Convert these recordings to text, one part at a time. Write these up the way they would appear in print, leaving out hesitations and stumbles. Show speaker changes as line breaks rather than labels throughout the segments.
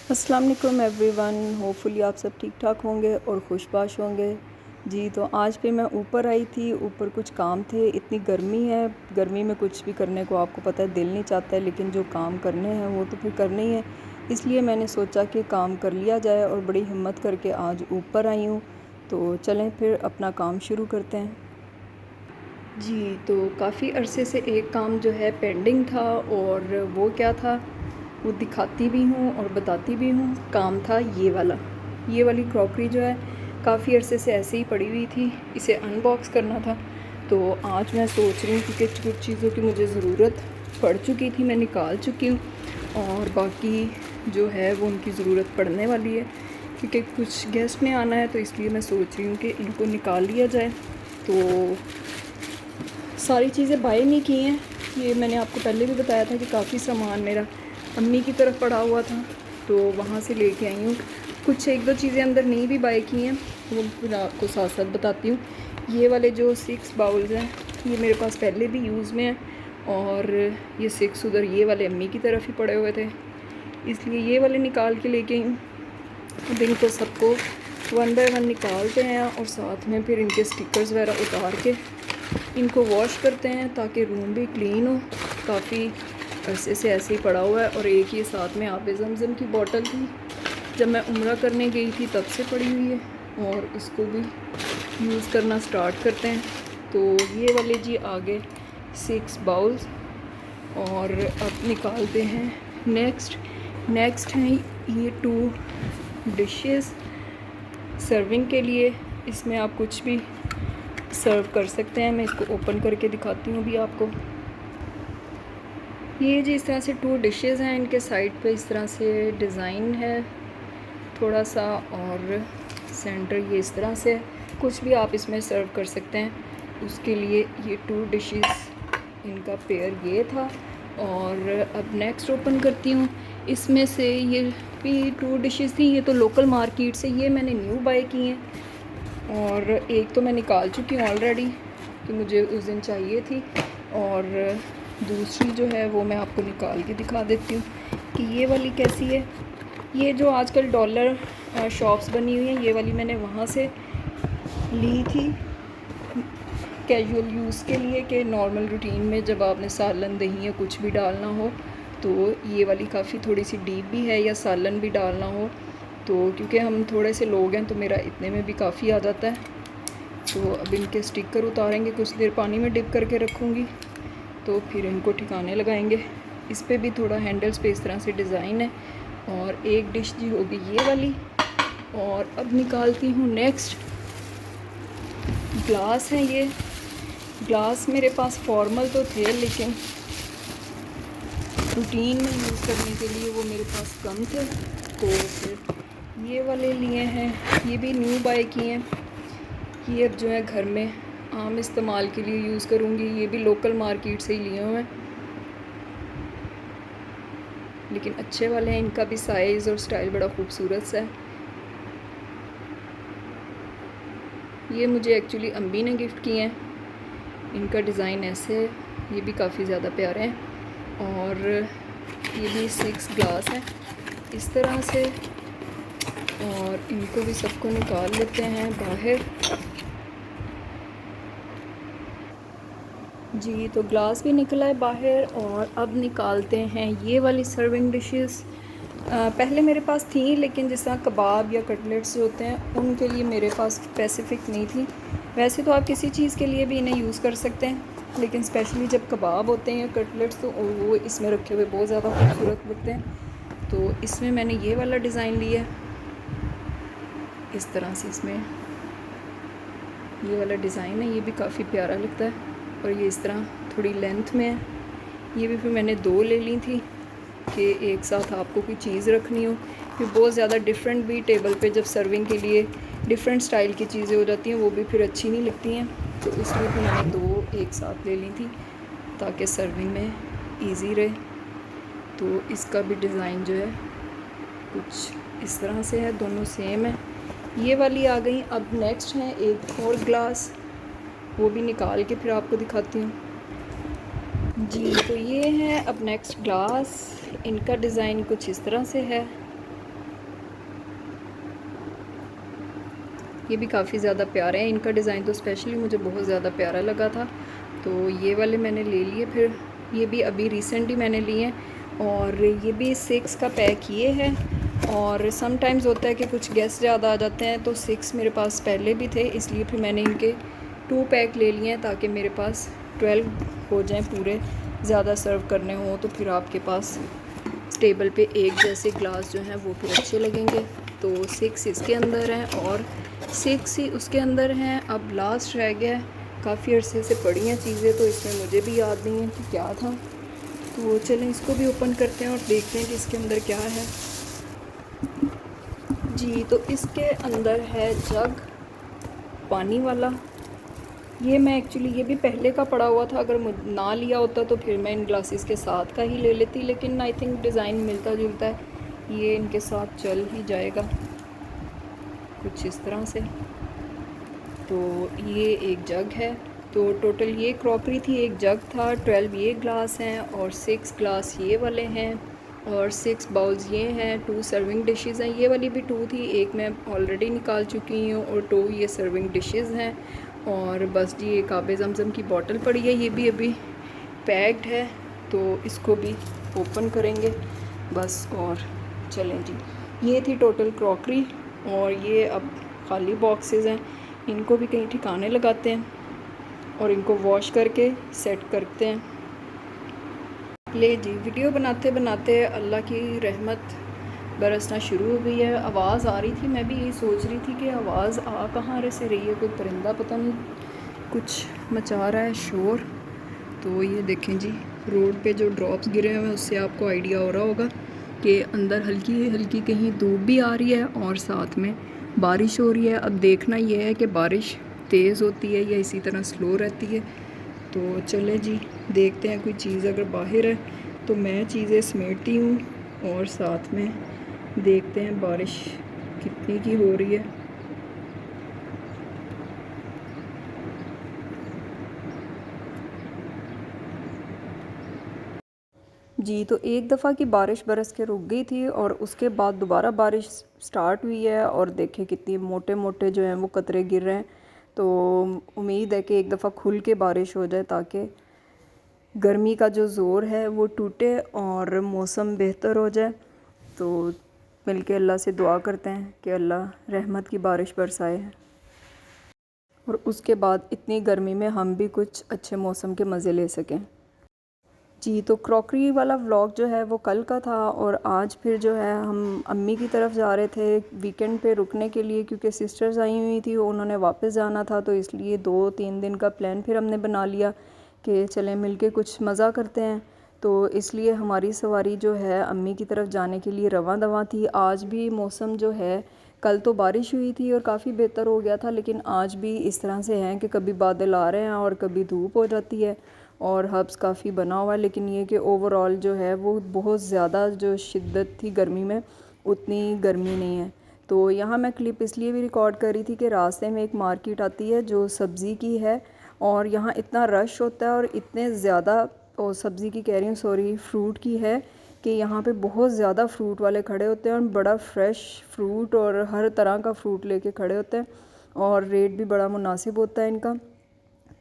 अस्सलाम वालेकुम everyone. Hopefully आप सब ठीक ठाक होंगे और खुशबाश होंगे। जी तो आज पे मैं ऊपर आई थी, ऊपर कुछ काम थे। इतनी गर्मी है, गर्मी में कुछ भी करने को आपको पता है दिल नहीं चाहता है, लेकिन जो काम करने हैं वो तो फिर करने ही है। इसलिए मैंने सोचा कि काम कर लिया जाए और बड़ी हिम्मत करके आज ऊपर आई हूँ। तो चलें फिर अपना काम शुरू करते हैं। जी तो काफ़ी अरसे से एक काम जो है पेंडिंग था, और वो क्या था वो दिखाती भी हूँ और बताती भी हूँ। काम था ये वाली क्रॉकरी जो है काफ़ी अरसे से ऐसे ही पड़ी हुई थी, इसे अनबॉक्स करना था। तो आज मैं सोच रही हूँ कि कुछ चीज़ों की मुझे ज़रूरत पड़ चुकी थी, मैं निकाल चुकी हूँ, और बाकी जो है वो उनकी ज़रूरत पड़ने वाली है, क्योंकि कुछ गेस्ट ने आना है। तो इसलिए मैं सोच रही हूँ कि इनको निकाल लिया जाए। तो सारी चीज़ें बाय नहीं की हैं। ये मैंने आपको पहले भी बताया था कि काफ़ी सामान मेरा अम्मी की तरफ पड़ा हुआ था, तो वहाँ से लेके आई हूँ। कुछ एक दो चीज़ें अंदर नहीं भी बाय की हैं, वो फिर आपको साथ साथ बताती हूँ। ये वाले जो 6 बाउल्स हैं ये मेरे पास पहले भी यूज़ में हैं, और ये 6 उधर ये वाले अम्मी की तरफ ही पड़े हुए थे, इसलिए ये वाले निकाल के लेके आई हूँ। अब इनको सबको 1 बाय 1 निकालते हैं, और साथ में फिर इनके स्टिकर्स वगैरह उतार के इनको वॉश करते हैं, ताकि रूम भी क्लीन हो। काफ़ी अरसे से ऐसे ही पड़ा हुआ है। और एक ये साथ में आब ज़मज़म की बोतल थी, जब मैं उम्रा करने गई थी तब से पड़ी हुई है, और इसको भी यूज़ करना स्टार्ट करते हैं। तो ये वाले जी आगे 6 बाउल्स, और अब निकालते हैं नेक्स्ट हैं ये 2 डिशेस सर्विंग के लिए। इसमें आप कुछ भी सर्व कर सकते हैं। मैं इसको ओपन करके दिखाती हूँ अभी आपको। ये जी इस तरह से 2 डिशेस हैं, इनके साइड पे इस तरह से डिज़ाइन है थोड़ा सा, और सेंटर ये इस तरह से है। कुछ भी आप इसमें सर्व कर सकते हैं। उसके लिए ये 2 डिशेस इनका पेयर ये था। और अब नेक्स्ट ओपन करती हूँ। इसमें से ये भी 2 डिशेस थी, ये तो लोकल मार्केट से, ये मैंने न्यू बाय की हैं, और एक तो मैं निकाल चुकी हूँ ऑलरेडी, कि मुझे उस दिन चाहिए थी। और दूसरी जो है वो मैं आपको निकाल के दिखा देती हूँ कि ये वाली कैसी है। ये जो आजकल डॉलर शॉप्स बनी हुई हैं, ये वाली मैंने वहाँ से ली थी कैजुअल यूज़ के लिए, कि नॉर्मल रूटीन में जब आपने सालन दही या कुछ भी डालना हो, तो ये वाली काफ़ी थोड़ी सी डीप भी है, या सालन भी डालना हो तो, क्योंकि हम थोड़े से लोग हैं तो मेरा इतने में भी काफ़ी आ जाता है। तो अब इनके स्टिकर उतारेंगे, कुछ देर पानी में डिप करके रखूँगी, तो फिर इनको ठिकाने लगाएंगे। इस पर भी थोड़ा हैंडल्स पे इस तरह से डिज़ाइन है। और एक डिश जी होगी ये वाली। और अब निकालती हूँ नेक्स्ट। ग्लास हैं ये। ग्लास मेरे पास फॉर्मल तो थे, लेकिन रूटीन में यूज़ करने के लिए वो मेरे पास कम थे, तो फिर ये वाले लिए हैं। ये भी न्यू बाय किए हैं। ये अब जो है घर में आम इस्तेमाल के लिए यूज़ करूँगी। ये भी लोकल मार्केट से ही लिए हुए हैं, लेकिन अच्छे वाले हैं। इनका भी साइज़ और स्टाइल बड़ा खूबसूरत सा है। ये मुझे एक्चुअली अम्मी ने गिफ्ट किए हैं। इनका डिज़ाइन ऐसे है, ये भी काफ़ी ज़्यादा प्यारे हैं। और ये भी 6 ग्लास हैं इस तरह से, और इनको भी सबको निकाल लेते हैं बाहर। जी तो ग्लास भी निकला है बाहर, और अब निकालते हैं ये वाली सर्विंग डिशेस। पहले मेरे पास थी, लेकिन जिस तरह कबाब या कटलेट्स होते हैं उनके लिए मेरे पास स्पेसिफ़िक नहीं थी। वैसे तो आप किसी चीज़ के लिए भी इन्हें यूज़ कर सकते हैं, लेकिन स्पेशली जब कबाब होते हैं या कटलेट्स, तो वो इसमें रखे हुए बहुत ज़्यादा खूबसूरत लगते हैं। तो इसमें मैंने ये वाला डिज़ाइन लिया है इस तरह से। इसमें ये वाला डिज़ाइन है, ये भी काफ़ी प्यारा लगता है, और ये इस तरह थोड़ी लेंथ में है। ये भी फिर मैंने 2 ले ली थी, कि एक साथ आपको कोई चीज़ रखनी हो। फिर बहुत ज़्यादा डिफरेंट भी टेबल पे जब सर्विंग के लिए डिफरेंट स्टाइल की चीज़ें हो जाती हैं, वो भी फिर अच्छी नहीं लगती हैं। तो इसलिए फिर मैंने 2 एक साथ ले ली थी, ताकि सर्विंग में इजी रहे। तो इसका भी डिज़ाइन जो है कुछ इस तरह से है, दोनों सेम है। ये वाली आ गई। अब नेक्स्ट है एक और ग्लास, वो भी निकाल के फिर आपको दिखाती हूँ। जी तो ये है अब नेक्स्ट ग्लास। इनका डिज़ाइन कुछ इस तरह से है, ये भी काफ़ी ज़्यादा प्यारे हैं। इनका डिज़ाइन तो स्पेशली मुझे बहुत ज़्यादा प्यारा लगा था, तो ये वाले मैंने ले लिए। फिर ये भी अभी रिसेंट ही मैंने लिए हैं, और ये भी 6 का पैक ये है। और समटाइम्स होता है कि कुछ गेस्ट ज़्यादा आ जाते हैं, तो 6 मेरे पास पहले भी थे, इसलिए फिर मैंने इनके 2 पैक ले लिए हैं ताकि मेरे पास 12 हो जाएं पूरे, ज़्यादा सर्व करने हों तो फिर आपके पास टेबल पे एक जैसे ग्लास जो हैं वो फिर अच्छे लगेंगे। तो 6 इसके अंदर हैं और 6 ही उसके अंदर हैं। अब लास्ट रह गया है, काफ़ी अरसे से पड़ी हैं चीज़ें, तो इसमें मुझे भी याद नहीं है कि क्या था। तो चलें इसको भी ओपन करते हैं और देखते हैं कि इसके अंदर क्या है। जी, तो इसके अंदर है जग पानी वाला। ये मैं एक्चुअली ये भी पहले का पड़ा हुआ था, अगर ना लिया होता तो फिर मैं इन ग्लासेस के साथ का ही ले लेती, लेकिन आई थिंक डिज़ाइन मिलता जुलता है, ये इनके साथ चल ही जाएगा कुछ इस तरह से। तो ये एक जग है, तो टोटल ये क्रॉकरी थी, एक जग था, 12 ये ग्लास हैं और 6 ग्लास ये वाले हैं और 6 बाउल्स ये हैं। 2 सर्विंग डिशेस हैं, ये वाली भी 2 थी, एक मैं ऑलरेडी निकाल चुकी हूँ और 2 ये सर्विंग डिशेस हैं। और बस जी एक आबे ज़मज़म की बॉटल पड़ी है, ये भी अभी पैक्ड है, तो इसको भी ओपन करेंगे बस। और चलें जी, ये थी टोटल क्रॉकरी और ये अब खाली बॉक्सेस हैं, इनको भी कहीं ठिकाने लगाते हैं और इनको वॉश करके सेट करते हैं। ले जी, वीडियो बनाते बनाते अल्लाह की रहमत बरसना शुरू हो गई है। आवाज़ आ रही थी, मैं भी यही सोच रही थी कि आवाज़ आ कहाँ से रही है, कोई परिंदा पता नहीं कुछ मचा रहा है शोर। तो ये देखें जी, रोड पे जो ड्रॉप्स गिरे हुए हैं उससे आपको आइडिया हो रहा होगा कि अंदर हल्की हल्की कहीं धूप भी आ रही है और साथ में बारिश हो रही है। अब देखना यह है कि बारिश तेज़ होती है या इसी तरह स्लो रहती है। तो चले जी देखते हैं, कोई चीज़ अगर बाहर है तो मैं चीज़ें समेटती हूँ और साथ में देखते हैं बारिश कितनी की हो रही है। जी, तो एक दफ़ा की बारिश बरस के रुक गई थी और उसके बाद दोबारा बारिश स्टार्ट हुई है और देखें कितनी मोटे मोटे जो हैं वो कतरे गिर रहे हैं। तो उम्मीद है कि एक दफ़ा खुल के बारिश हो जाए ताकि गर्मी का जो ज़ोर है वो टूटे और मौसम बेहतर हो जाए। तो मिलके अल्लाह से दुआ करते हैं कि अल्लाह रहमत की बारिश बरसाए और उसके बाद इतनी गर्मी में हम भी कुछ अच्छे मौसम के मज़े ले सकें। जी, तो क्रॉकरी वाला व्लॉग जो है वो कल का था और आज फिर जो है हम अम्मी की तरफ जा रहे थे वीकेंड पे रुकने के लिए, क्योंकि सिस्टर्स आई हुई थी, उन्होंने वापस जाना था, तो इसलिए 2-3 दिन का प्लान फिर हमने बना लिया कि चलें मिलके कुछ मज़ा करते हैं। तो इसलिए हमारी सवारी जो है अम्मी की तरफ जाने के लिए रवां दवां थी। आज भी मौसम जो है, कल तो बारिश हुई थी और काफ़ी बेहतर हो गया था, लेकिन आज भी इस तरह से हैं कि कभी बादल आ रहे हैं और कभी धूप हो जाती है और हब्स काफ़ी बना हुआ है। लेकिन ये कि ओवरऑल जो है वो बहुत ज़्यादा जो शिद्दत थी गर्मी में, उतनी गर्मी नहीं है। तो यहाँ मैं क्लिप इसलिए भी रिकॉर्ड कर रही थी कि रास्ते में एक मार्केट आती है जो सब्ज़ी की है और यहाँ इतना रश होता है और इतने ज़्यादा, और सब्ज़ी की कह रही हूँ सॉरी, फ्रूट की है कि यहाँ पे बहुत ज़्यादा फ्रूट वाले खड़े होते हैं और बड़ा फ्रेश फ्रूट और हर तरह का फ्रूट लेके खड़े होते हैं और रेट भी बड़ा मुनासिब होता है इनका।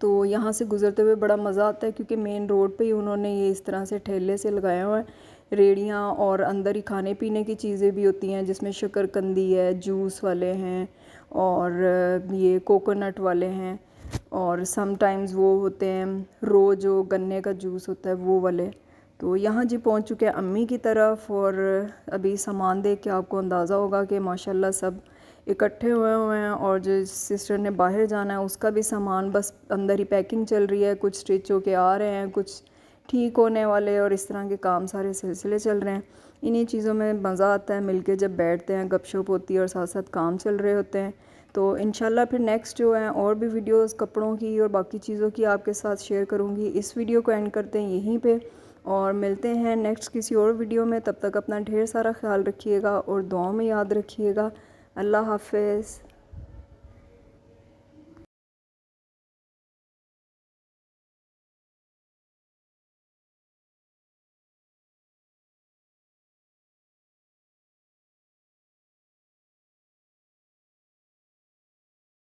तो यहाँ से गुज़रते हुए बड़ा मज़ा आता है क्योंकि मेन रोड पे ही उन्होंने ये इस तरह से ठेले से लगाया हुआ है रेड़ियाँ, और अंदर ही खाने पीने की चीज़ें भी होती हैं जिसमें शक्करकंदी है, जूस वाले हैं और ये कोकोनट वाले हैं और समटाइम्स वो होते हैं रो जो गन्ने का जूस होता है वो वाले। तो यहाँ जी पहुँच चुके हैं अम्मी की तरफ और अभी सामान देख के आपको अंदाज़ा होगा कि माशाल्लाह सब इकट्ठे हुए हैं और जो सिस्टर ने बाहर जाना है उसका भी सामान बस अंदर ही पैकिंग चल रही है, कुछ स्टिच होके आ रहे हैं, कुछ ठीक होने वाले, और इस तरह के काम सारे सिलसिले चल रहे हैं। इन्हीं चीज़ों में मज़ा आता है मिलके, जब बैठते हैं गपशप होती है और साथ साथ काम चल रहे होते हैं। तो इंशाल्लाह फिर नेक्स्ट जो है और भी वीडियोस कपड़ों की और बाकी चीज़ों की आपके साथ शेयर करूँगी। इस वीडियो को एंड करते हैं यहीं पे और मिलते हैं नेक्स्ट किसी और वीडियो में। तब तक अपना ढेर सारा ख्याल रखिएगा और दुआओं में याद रखिएगा। अल्लाह हाफ़िज़।